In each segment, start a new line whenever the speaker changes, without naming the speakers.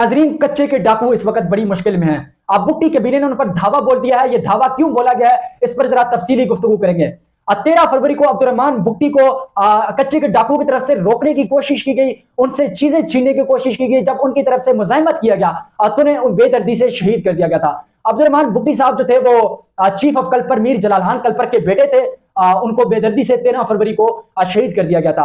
नाजरीन, कच्चे के डाकू इस वक्त बड़ी मुश्किल में हैं। अब बुट्टी कबीले ने उन पर धावा बोल दिया है। ये धावा क्यों बोला गया है, इस पर जरा तफसीली गुफ्तगू करेंगे। 13 फरवरी को अब्दुर्रहमान बुट्टी को कच्चे के डाकू की तरफ से रोकने की कोशिश की गई, उनसे चीजें छीनने की कोशिश की गई। जब उनकी तरफ से मुजाहिमत किया गया तो उन्हें बेदर्दी से शहीद कर दिया गया था। अब्दुर्रहमान बुट्टी साहब जो थे वो चीफ ऑफ कल्पर मीर जलाल खान कल्पर के बेटे थे। उनको बेदर्दी से 13 फरवरी को शहीद कर दिया गया था।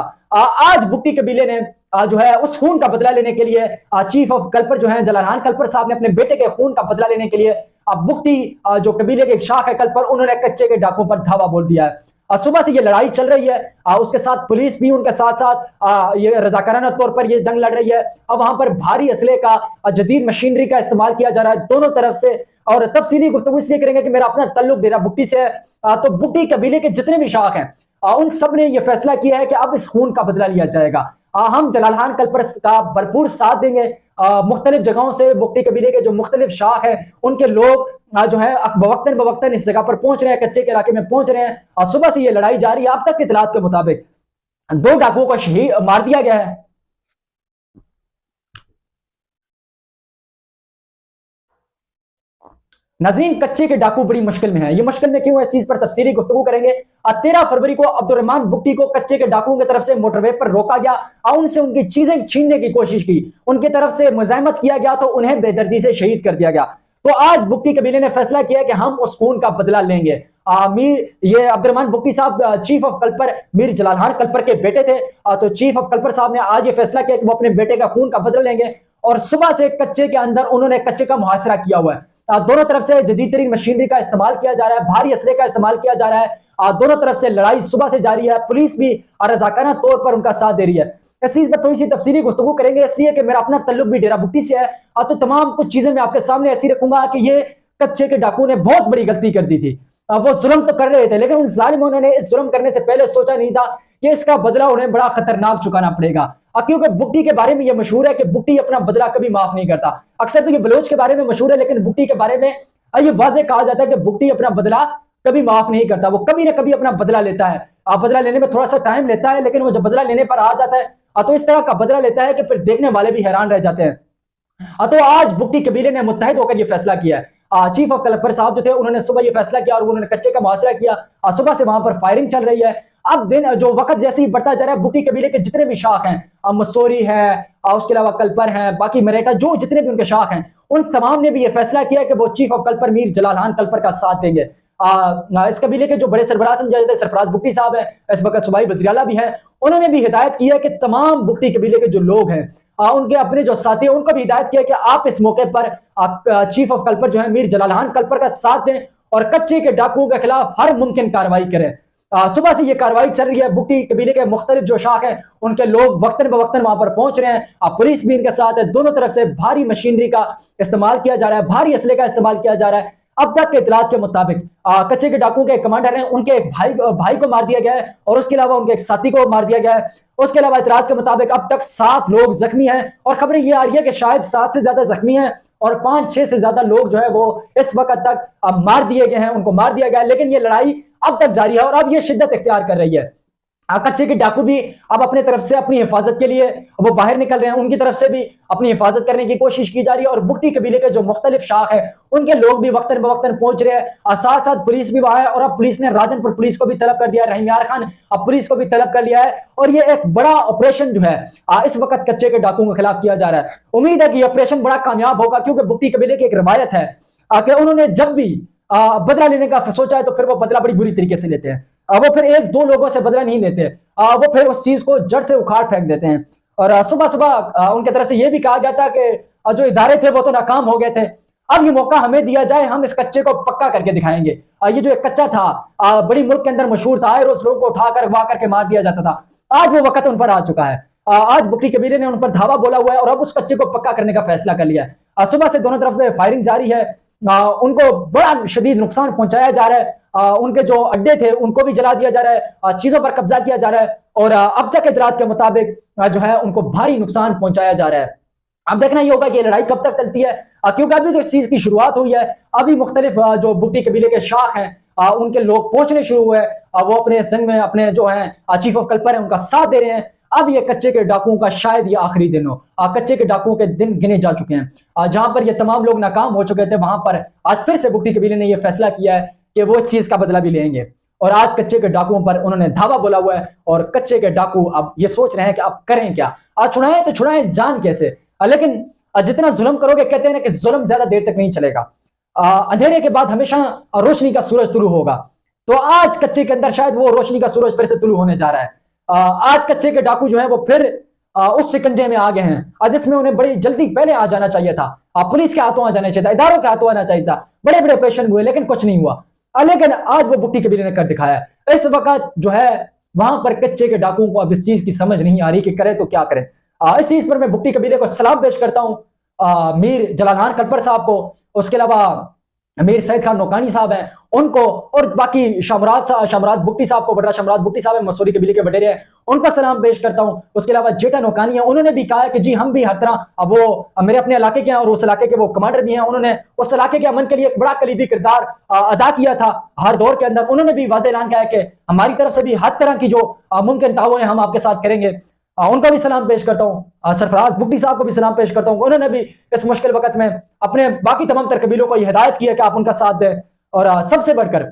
आज बुट्टी कबीले ने जो है उस खून का बदला लेने के लिए चीफ ऑफ कल्पर जो है जलाल खान कल्पर साहब ने अपने बेटे के खून का बदला लेने के लिए बुट्टी जो कबीले के एक शाख है कल्पर, उन्होंने कच्चे के डाकुओं पर धावा बोल दिया है। सुबह से ये लड़ाई चल रही है। उसके साथ पुलिस भी उनके साथ साथ ये रजाकाराना तौर पर ये जंग लड़ रही है। अब वहां पर भारी असले का जदीद मशीनरी का इस्तेमाल किया जा रहा है दोनों तरफ से। और तफसीली गुफ्तगू इसलिए करेंगे कि मेरा अपना तल्लुक डेरा बुट्टी से है। तो बुट्टी कबीले के जितने भी शाख हैं उन सब ने यह फैसला किया है कि अब इस खून का बदला लिया जाएगा। हम जलाल खान कल्पर का भरपूर साथ देंगे। मुख्तलिफ जगहों से बुट्टी कबीले के जो मुख्तलिफ शाख हैं उनके लोग जो है बवक्तन बवक्तन इस जगह पर पहुंच रहे हैं, कच्चे के इलाके में पहुंच रहे हैं। और सुबह से ये लड़ाई जारी है। अब तक के इतलात के मुताबिक 2 डाकुओं को शहीद मार दिया गया है। नाज़रीन, कच्चे के डाकू बड़ी मुश्किल में है। ये मुश्किल में क्यों है, इस चीज पर तफसीली गुफ्तगू करेंगे। 13 फरवरी को अब्दुर्रहमान बुट्टी को कच्चे के डाकुओं की तरफ से मोटरवे पर रोका गया और उनसे उनकी चीजें छीनने की कोशिश की, उनकी तरफ से मुजाहिमत किया गया तो उन्हें बेदर्दी से शहीद कर दिया गया। तो आज बुट्टी कबीले ने फैसला किया कि हम उस खून का बदला लेंगे। ये अब्दुर्रहमान बुट्टी साहब चीफ ऑफ कल्पर मीर जलाल खान कल्पर के बेटे थे। तो चीफ ऑफ कल्पर साहब ने आज ये फैसला किया कि वो अपने बेटे का खून का बदला लेंगे। और सुबह से कच्चे के अंदर उन्होंने कच्चे का मुहासरा किया हुआ है। दोनों तरफ से जदीद तरीन मशीनरी का इस्तेमाल किया जा रहा है, भारी असले का इस्तेमाल किया जा रहा है। दोनों तरफ से लड़ाई सुबह से जारी है। पुलिस भी रजाकाना तौर पर उनका साथ दे रही है। इस चीज पर थोड़ी सी तफसीली गुफ्तगू करेंगे, इसलिए कि मेरा अपना तल्लुक भी डेरा बुट्टी से है। तो तमाम कुछ चीजें मैं आपके सामने ऐसी रखूंगा कि ये कच्चे के डाकू ने बहुत बड़ी गलती कर दी थी। वो जुल्म तो कर रहे थे, लेकिन उन जालिमों ने इस जुल्म करने से पहले सोचा नहीं था कि इसका बदला उन्हें बड़ा खतरनाक चुकाना पड़ेगा। क्योंकि बुट्टी के बारे में यह मशहूर है कि बुट्टी अपना बदला कभी माफ नहीं करता। अक्सर तो ये बलोच के बारे में मशहूर है, लेकिन बुट्टी के बारे में ये वाजे कहा जाता है कि बुट्टी अपना बदला कभी माफ नहीं करता। वो कभी ना कभी अपना बदला लेता है। बदला लेने में थोड़ा सा टाइम लेता है, लेकिन वो जब बदला लेने पर आ जाता है तो इस तरह का बदला लेता है कि फिर देखने वाले भी हैरान रह जाते हैं। तो आज बुट्टी कबीले ने मुत्तहिद होकर यह फैसला किया है। चीफ ऑफ कल्पर साहब जो थे उन्होंने सुबह ये फैसला किया और उन्होंने कच्चे का मुहासरा किया। सुबह से वहां पर फायरिंग चल रही है। अब दिन जो वक्त जैसे ही बढ़ता जा रहा है, बुट्टी कबीले के जितने भी शाख हैं, मसूरी है, उसके अलावा कल्पर है, बाकी मरेठा, जो जितने भी उनके शाख हैं, उन तमाम ने भी ये फैसला किया कि वो चीफ ऑफ कल्पर मीर जलाल खान कल्पर का साथ देंगे। इस कबीले के जो बड़े सरबराह समझे जाते हैं सरफराज बुट्टी साहब है, इस वक्त सूबाई वज़ीर-ए-आला भी है। उन्होंने भी हिदायत की है कि तमाम बुट्टी कबीले के जो लोग हैं, उनके अपने जो साथी हैं, उनको भी हिदायत किया कि आप इस मौके पर चीफ ऑफ कल्पर जो है मीर जलाल खान कल्पर का साथ दें और कच्चे के डाकुओं के खिलाफ हर मुमकिन कार्रवाई करें। सुबह से ये कार्रवाई चल रही है। बुट्टी कबीले के मुख्तलिफ जो शाख हैं उनके लोग वक्तन बवक्तन वहां पर पहुंच रहे हैं। पुलिस भी इनके साथ है। दोनों तरफ से भारी मशीनरी का इस्तेमाल किया जा रहा है, भारी असले का इस्तेमाल किया जा रहा है। अब तक के इतलात के मुताबिक कच्चे के डाकुओं के कमांडर हैं, उनके एक भाई को मार दिया गया है और उसके अलावा उनके एक साथी को मार दिया गया है। उसके अलावा इतलात के मुताबिक अब तक 7 लोग जख्मी हैं और खबरें ये आ रही है कि शायद 7 से ज्यादा जख्मी हैं और 5-6 से ज्यादा लोग जो है वो इस वक्त तक मार दिए गए हैं, उनको मार दिया गया है। लेकिन ये लड़ाई अब तक जारी है और अब ये शिद्दत इख्तियार कर रही है। कच्चे के डाकू भी अब अपने तरफ से अपनी हिफाजत के लिए वो बाहर निकल रहे हैं। उनकी तरफ से भी अपनी हिफाजत करने की कोशिश की जा रही है और बुट्टी कबीले के जो मुख्तलिफ शाख है उनके लोग भी वक्तन बवक्तन पहुंच रहे हैं। साथ साथ पुलिस भी वहां है और अब पुलिस ने राजनपुर पुलिस को भी तलब कर दिया है, रहीम यार खान अब पुलिस को भी तलब कर लिया है। और ये एक बड़ा ऑपरेशन जो है इस वक्त कच्चे के डाकुओं के खिलाफ किया जा रहा है। उम्मीद है कि यह ऑपरेशन बड़ा कामयाब होगा, क्योंकि बुट्टी कबीले की एक रवायत है कि उन्होंने जब भी बदला लेने का सोचा है तो फिर वो बदला बड़ी बुरी तरीके से लेते हैं। वो फिर 1-2 लोगों से बदला नहीं लेते, वो फिर उस चीज को जड़ से उखाड़ फेंक देते हैं। और सुबह सुबह उनके तरफ से यह भी कहा गया था कि जो इदारे थे वो तो नाकाम हो गए थे, अब ये मौका हमें दिया जाए, हम इस कच्चे को पक्का करके दिखाएंगे। ये जो एक कच्चा था बड़ी मुल्क के अंदर मशहूर था, रोज लोगों को उठाकर अगवा करके मार दिया जाता था, आज वो वक्त उन पर आ चुका है। आज बुट्टी कबीले ने उन पर धावा बोला हुआ है और अब उस कच्चे को पक्का करने का फैसला कर लिया है। सुबह से दोनों तरफ फायरिंग जारी है। उनको बड़ा शदीद नुकसान पहुंचाया जा रहा है। उनके जो अड्डे थे उनको भी जला दिया जा रहा है, चीजों पर कब्जा किया जा रहा है और अब तक इतलात के मुताबिक जो है उनको भारी नुकसान पहुंचाया जा रहा है। अब देखना ये होगा कि लड़ाई कब तक चलती है, क्योंकि अभी तो इस चीज की शुरुआत हुई है। अभी मुख्तलिफ जो बुट्टी कबीले के शाख हैं उनके लोग पहुंचने शुरू हुए, वो अपने जंग में अपने जो है चीफ ऑफ कल्पर है उनका साथ दे रहे हैं। अब ये कच्चे के डाकुओं का शायद ये आखिरी दिन हो। कच्चे के डाकुओं के दिन गिने जा चुके हैं। जहां पर ये तमाम लोग नाकाम हो चुके थे, वहां पर आज फिर से बुगटी कबीले ने यह फैसला किया है कि वो इस चीज का बदला भी लेंगे। और आज कच्चे के डाकुओं पर उन्होंने धावा बोला हुआ है और कच्चे के डाकू अब ये सोच रहे हैं कि अब करें क्या। छुड़ाएं तो छुड़ाएं जान कैसे, लेकिन जितना जुल्म करोगे, कहते हैं ना कि जुल्म ज्यादा देर तक नहीं चलेगा। अंधेरे के बाद हमेशा रोशनी का सूरज तुलू होगा। तो आज कच्चे के अंदर शायद वो रोशनी का सूरज फिर से तुलू होने जा रहा है। आज कच्चे के डाकू जो है वो फिर उस शिकंजे में आ गए हैं जिसमें उन्हें बड़ी जल्दी पहले आ जाना चाहिए था। पुलिस के हाथों आ जाना चाहिए था, इदारों के हाथों आना चाहिए था, बड़े बड़े ऑपरेशन हुए लेकिन कुछ नहीं हुआ। लेकिन आज वो बुगटी कबीले ने कर दिखाया। इस वक्त जो है वहां पर कच्चे के डाकुओं को अब इस चीज की समझ नहीं आ रही कि करे तो क्या करें। इस चीज पर मैं बुगटी कबीले को सलाम पेश करता हूं, मीर जलाल खान कलपर साहब को, उसके अलावा मीर सैयद खान नौकानी साहब हैं उनको, और बाकी शमराद बुगटी साहब को, बड़ा शमराद बुगटी साहब है मसूरी कबीले के वडेरे हैं, उनको सलाम पेश करता हूं। उसके अलावा जेठा नौकानी है, उन्होंने भी कहा कि जी हम भी हर तरह, अब वो मेरे अपने इलाके के हैं और उस इलाके के वो कमांडर भी हैं, उन्होंने उस इलाके के अमन के लिए एक बड़ा कलीदी किरदार अदा किया था हर दौर के अंदर। उन्होंने भी वाज़ेह ऐलान किया है कि हमारी तरफ से भी हर तरह की जो मुमकिन ताउन है हम आपके साथ करेंगे। उनका भी सलाम पेश करता हूँ। सरफराज बुगटी साहब को भी सलाम पेश करता हूँ, उन्होंने भी इस मुश्किल वक्त में अपने बाकी तमाम तर कबीलों को यह हिदायत की है कि आप उनका साथ दें। और सबसे बढ़कर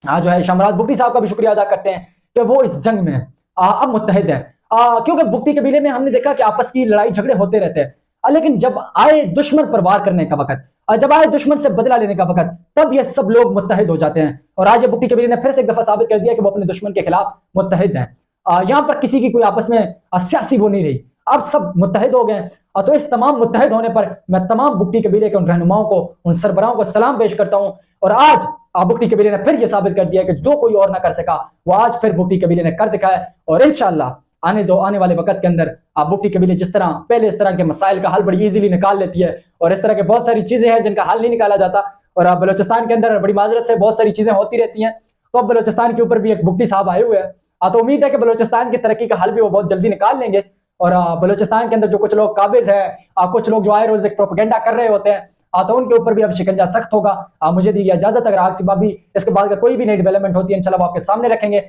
जो है शमराज बुगटी साहब का भी शुक्रिया अदा करते हैं कि वो इस जंग में अब मुत्तहिद हैं। क्योंकि बुगटी कबीले में हमने देखा कि आपस की लड़ाई झगड़े होते रहते हैं, लेकिन जब आए दुश्मन पर वार करने का वक्त, जब आए दुश्मन से बदला लेने का वक्त, तब ये सब लोग मुत्तहिद हो जाते हैं। और आज ये बुगटी कबीले ने फिर से एक दफा साबित कर दिया कि वो अपने दुश्मन के खिलाफ मुत्तहिद हैं। यहाँ पर किसी की कोई आपस में सियासी वो नहीं रही, अब सब मुत्तहिद हो गए। तो इस तमाम मुत्तहिद होने पर मैं तमाम बुगटी कबीले के उन रहनुमाओं को, उन सरबराहों को सलाम पेश करता हूँ। और आज बुगटी कबीले ने फिर यह साबित कर दिया कि जो कोई और ना कर सका वो आज फिर बुगटी कबीले ने कर दिखाया। और इंशाअल्लाह आने वाले वक्त के अंदर बुगटी कबीले जिस तरह पहले इस तरह के मसाइल का हल बड़ी इजीली निकाल लेती है, और इस तरह के बहुत सारी चीजें हैं जिनका हल नहीं निकाला जाता, और बलोचिस्तान के अंदर बड़ी माजरत से बहुत सारी चीजें होती रहती हैं। तो अब बलोचिस्तान के ऊपर भी एक बुगटी साहब आए हुए हैं, तो उम्मीद है कि बलोचिस्तान की तरक्की का हल भी वो बहुत जल्दी निकाल लेंगे। और बलोचिस्तान के अंदर जो कुछ लोग काबिज है, कुछ लोग जो आए रोज एक प्रोपेगेंडा कर रहे होते हैं, तो उनके ऊपर भी अब शिकंजा सख्त होगा। मुझे दी इजाजत, अगर आज बाबी इसके बाद अगर कोई भी नई डेवलपमेंट होती है इंशाल्लाह वो आपके सामने रखेंगे।